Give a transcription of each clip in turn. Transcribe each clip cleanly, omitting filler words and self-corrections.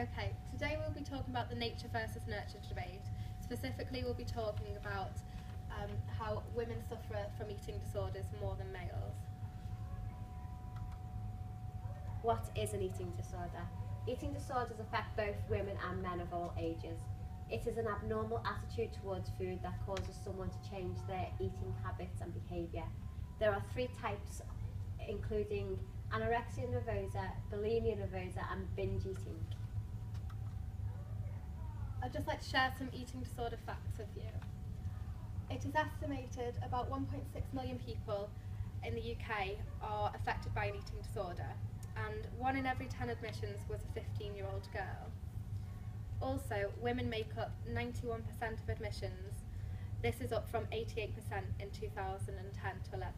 Okay, today we'll be talking about the nature versus nurture debate. Specifically, we'll be talking about how women suffer from eating disorders more than males. What is an eating disorder? Eating disorders affect both women and men of all ages. It is an abnormal attitude towards food that causes someone to change their eating habits and behaviour. There are 3 types, including anorexia nervosa, bulimia nervosa, and binge eating. I'd just like to share some eating disorder facts with you. It is estimated about 1.6 million people in the UK are affected by an eating disorder, and 1 in every 10 admissions was a 15-year-old girl. Also, women make up 91% of admissions. This is up from 88% in 2010 to 11.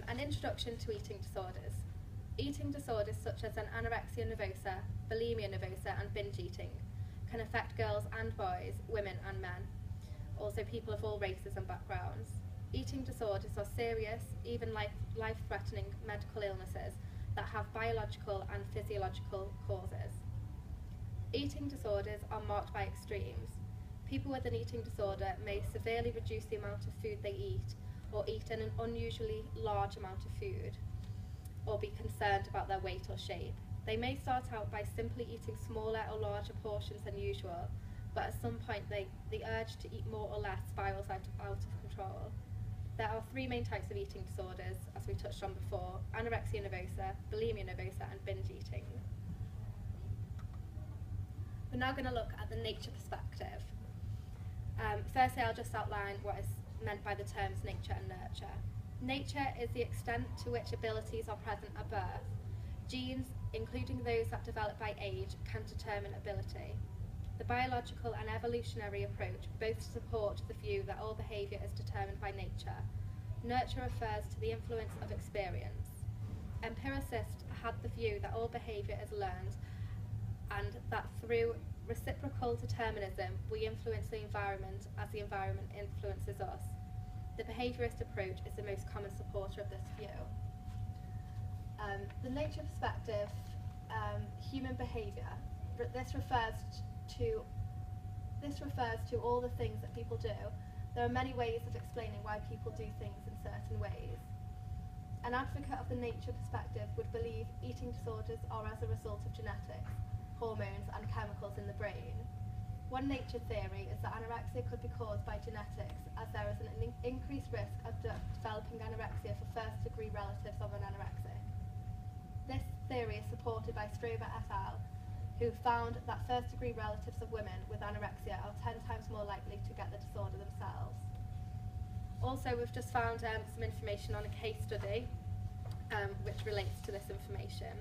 An introduction to eating disorders. Eating disorders such as an anorexia nervosa, bulimia nervosa and binge eating can affect girls and boys, women and men, also people of all races and backgrounds. Eating disorders are serious, even life-threatening medical illnesses that have biological and physiological causes. Eating disorders are marked by extremes. People with an eating disorder may severely reduce the amount of food they eat, or eat an unusually large amount of food, or be concerned about their weight or shape. They may start out by simply eating smaller or larger portions than usual, but at some point the urge to eat more or less spirals out of control. There are 3 main types of eating disorders, as we touched on before: anorexia nervosa, bulimia nervosa and binge eating. We're now going to look at the nature perspective. Firstly, I'll just outline what is meant by the terms nature and nurture. Nature is the extent to which abilities are present at birth. Genes, including those that develop by age, can determine ability. The biological and evolutionary approach both support the view that all behaviour is determined by nature. Nurture refers to the influence of experience. Empiricists had the view that all behaviour is learned, and that through reciprocal determinism we influence the environment as the environment influences us. The behaviourist approach is the most common supporter of this view. The nature perspective, human behaviour. This refers to all the things that people do. There are many ways of explaining why people do things in certain ways. An advocate of the nature perspective would believe eating disorders are as a result of genetics, hormones and chemicals in the brain. One nature theory is that anorexia could be caused by genetics, as there is an increased risk of developing anorexia for first-degree relatives of an anorexic. This theory is supported by Strober et al., who found that first-degree relatives of women with anorexia are 10 times more likely to get the disorder themselves. Also, we've just found some information on a case study which relates to this information.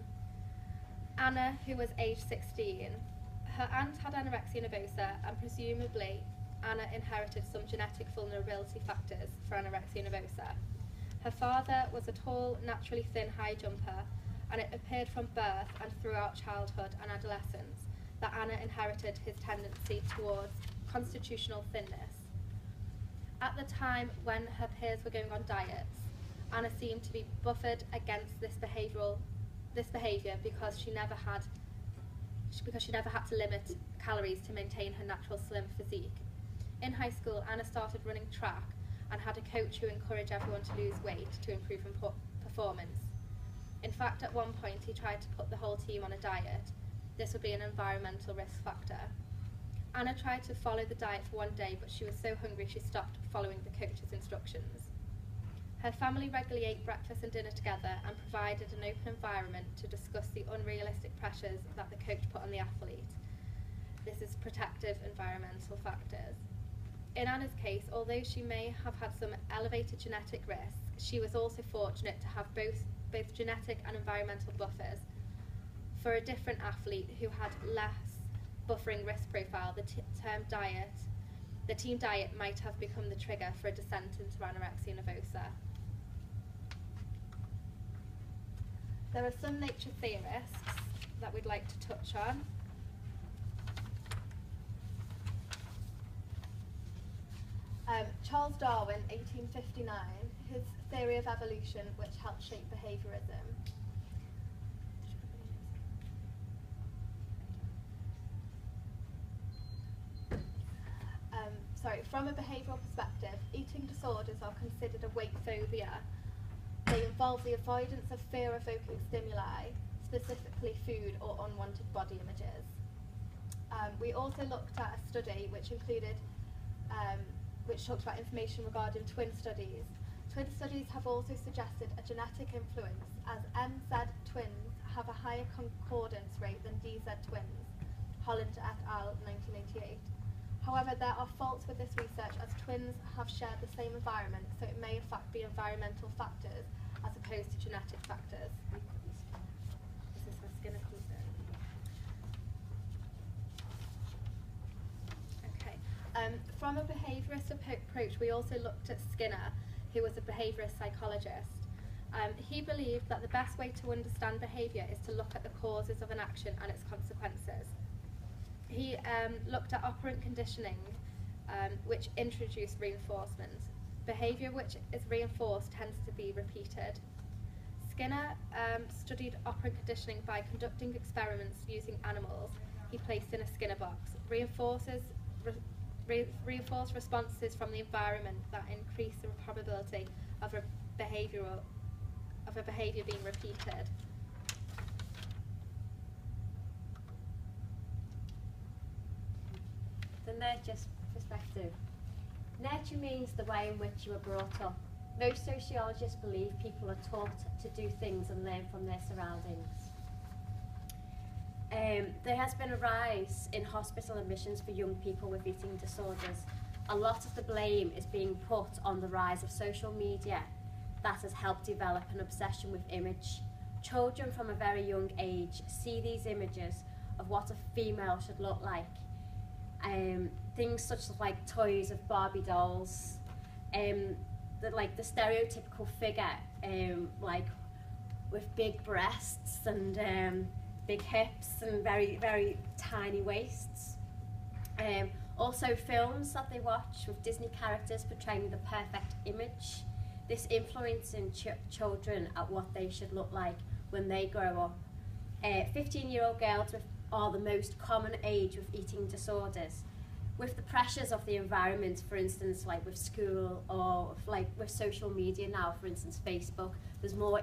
Anna, who was aged 16, her aunt had anorexia nervosa, and presumably Anna inherited some genetic vulnerability factors for anorexia nervosa. Her father was a tall, naturally thin high jumper, and it appeared from birth and throughout childhood and adolescence that Anna inherited his tendency towards constitutional thinness. At the time when her peers were going on diets, Anna seemed to be buffered against this behaviour because she never had to limit calories to maintain her natural slim physique. In high school, Anna started running track and had a coach who encouraged everyone to lose weight to improve performance. In fact, at one point he tried to put the whole team on a diet. This would be an environmental risk factor. Anna tried to follow the diet for one day, but she was so hungry she stopped following the coach's instructions. Her family regularly ate breakfast and dinner together and provided an open environment to discuss the unrealistic pressures that the coach put on the athlete. This is protective environmental factors. In Anna's case, although she may have had some elevated genetic risk, she was also fortunate to have both genetic and environmental buffers. For a different athlete who had less buffering risk profile, the team diet might have become the trigger for a descent into anorexia nervosa. There are some nature theorists that we'd like to touch on. Charles Darwin, 1859, his theory of evolution, which helped shape behaviourism. from a behavioural perspective, eating disorders are considered a weight phobia. They involve the avoidance of fear-evoking stimuli, specifically food or unwanted body images. We also looked at a study which included, which talked about information regarding twin studies. Twin studies have also suggested a genetic influence, as MZ twins have a higher concordance rate than DZ twins, Holland et al. 1988. However, there are faults with this research, as twins have shared the same environment, so it may in fact be environmental factors as opposed to genetic factors. This is where Skinner comes in. Okay. From a behaviourist approach, we also looked at Skinner, who was a behaviourist psychologist. He believed that the best way to understand behaviour is to look at the causes of an action and its consequences. He looked at operant conditioning, which introduced reinforcement. Behaviour which is reinforced tends to be repeated. Skinner studied operant conditioning by conducting experiments using animals he placed in a Skinner box. Reinforced responses from the environment that increase the probability of a behaviour being repeated. The nurture's perspective. Nurture means the way in which you were brought up. Most sociologists believe people are taught to do things and learn from their surroundings. There has been a rise in hospital admissions for young people with eating disorders. A lot of the blame is being put on the rise of social media that has helped develop an obsession with image. Children from a very young age see these images of what a female should look like. Things such as like toys of Barbie dolls, the stereotypical figure, like with big breasts and big hips and very, very tiny waists. Also films that they watch with Disney characters portraying the perfect image. This influencing children at what they should look like when they grow up. 15-year-old girls are the most common age with eating disorders. With the pressures of the environment, for instance, like with school or like with social media now, for instance, Facebook, there's more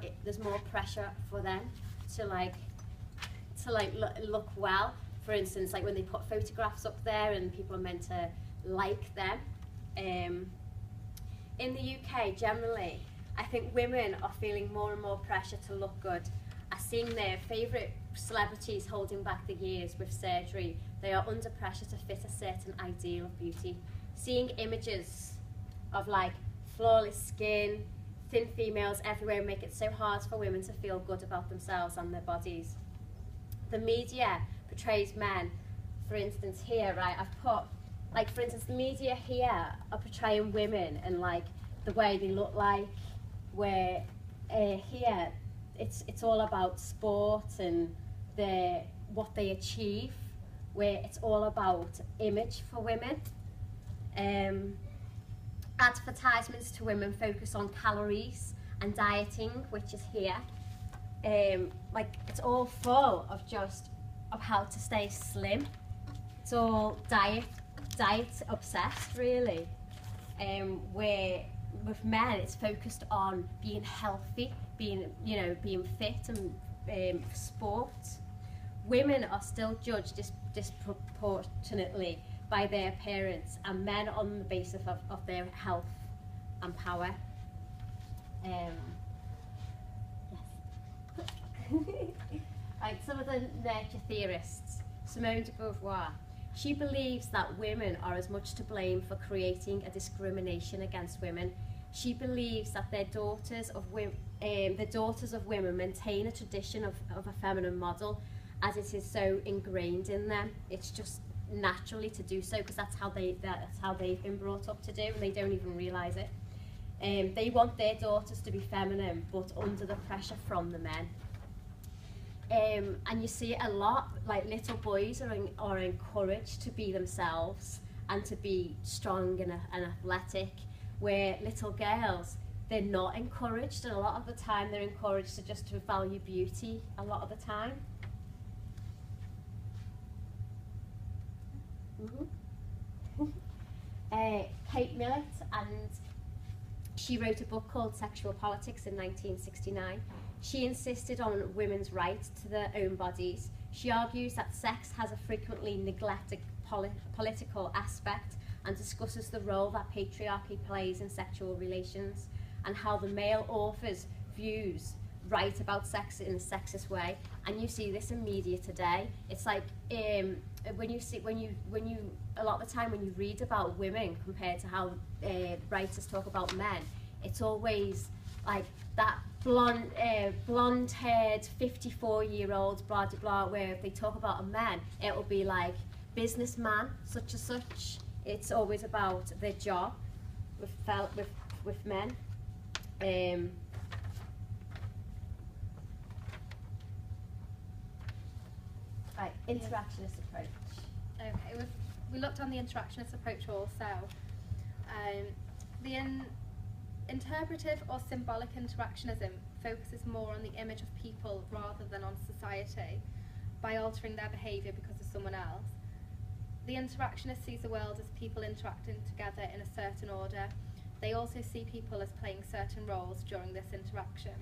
pressure for them to look well. For instance, like when they put photographs up there and people are meant to like them. In the UK, generally, I think women are feeling more and more pressure to look good. Are seeing their favourite celebrities holding back the years with surgery. They are under pressure to fit a certain ideal of beauty. Seeing images of like flawless skin, thin females everywhere make it so hard for women to feel good about themselves and their bodies. The media portrays men, for instance here, right, I've put, like for instance, the media here are portraying women and like the way they look like, where here it's all about sport and what they achieve, where it's all about image for women. Advertisements to women focus on calories and dieting, which is here. Like it's all full of just of how to stay slim. It's all diet obsessed, really. Where with men it's focused on being healthy, being fit and sport. Women are still judged disproportionately by their appearance, and men on the basis of their health and power. Yes. Like some of the nurture theorists, Simone de Beauvoir, she believes that women are as much to blame for creating a discrimination against women. She believes that the daughters of women maintain a tradition of a feminine model, as it is so ingrained in them. It's just naturally to do so because that's how they've been brought up to do, and they don't even realise it. They want their daughters to be feminine, but under the pressure from the men. And you see a lot, like little boys are encouraged to be themselves and to be strong and athletic, where little girls, they're not encouraged, and a lot of the time they're encouraged to value beauty a lot of the time. Kate Millett, and she wrote a book called Sexual Politics in 1969. She insisted on women's rights to their own bodies. She argues that sex has a frequently neglected political aspect and discusses the role that patriarchy plays in sexual relations and how the male author's views write about sex in a sexist way. And you see this in media today. It's like a lot of the time when you read about women compared to how writers talk about men, it's always like that blonde-haired 54-year-old blah blah blah, where if they talk about a man, it will be like businessman such and such. It's always about their job with men. Right, interactionist approach. Okay, we looked on the interactionist approach also. The interpretive or symbolic interactionism focuses more on the image of people rather than on society by altering their behaviour because of someone else. The interactionist sees the world as people interacting together in a certain order. They also see people as playing certain roles during this interaction.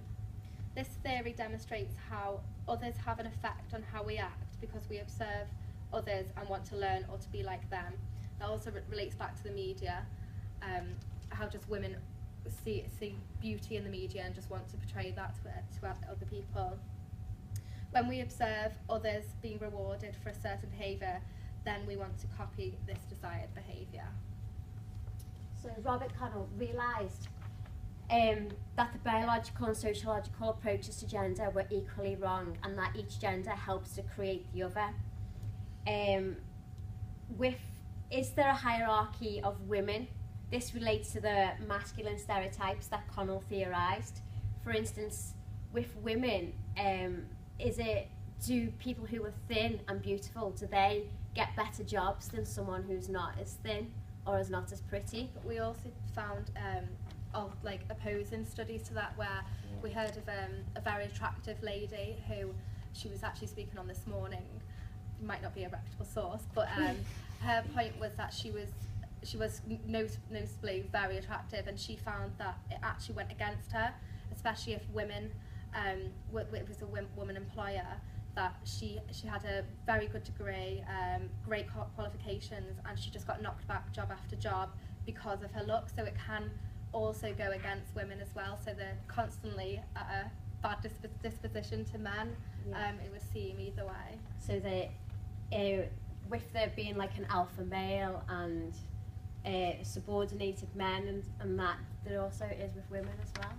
This theory demonstrates how others have an effect on how we act because we observe others and want to learn or to be like them. That also relates back to the media, how just women see beauty in the media and just want to portray that to other people. When we observe others being rewarded for a certain behaviour, then we want to copy this desired behaviour. So Robert Connell realised that the biological and sociological approaches to gender were equally wrong, and that each gender helps to create the other. Is there a hierarchy of women? This relates to the masculine stereotypes that Connell theorised. For instance, with women, do people who are thin and beautiful, do they get better jobs than someone who's not as thin or is not as pretty? But we also found opposing studies to that, where we heard of a very attractive lady who, she was actually speaking on this morning, might not be a reputable source, but her point was that she was noticeably very attractive, and she found that it actually went against her, especially if women, it was a woman employer, that she had a very good degree, great qualifications, and she just got knocked back job after job because of her look. So it can also go against women as well, so they're constantly at a bad disposition to men. Yeah. It would seem either way. So with there being like an alpha male and subordinated men and that, there also is with women as well.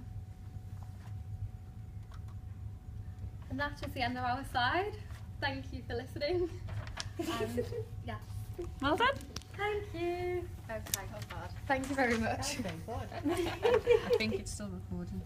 And that is the end of our slide. Thank you for listening. Yeah. Well done. Thank you. Okay. Thank you very much. I think it's still recording.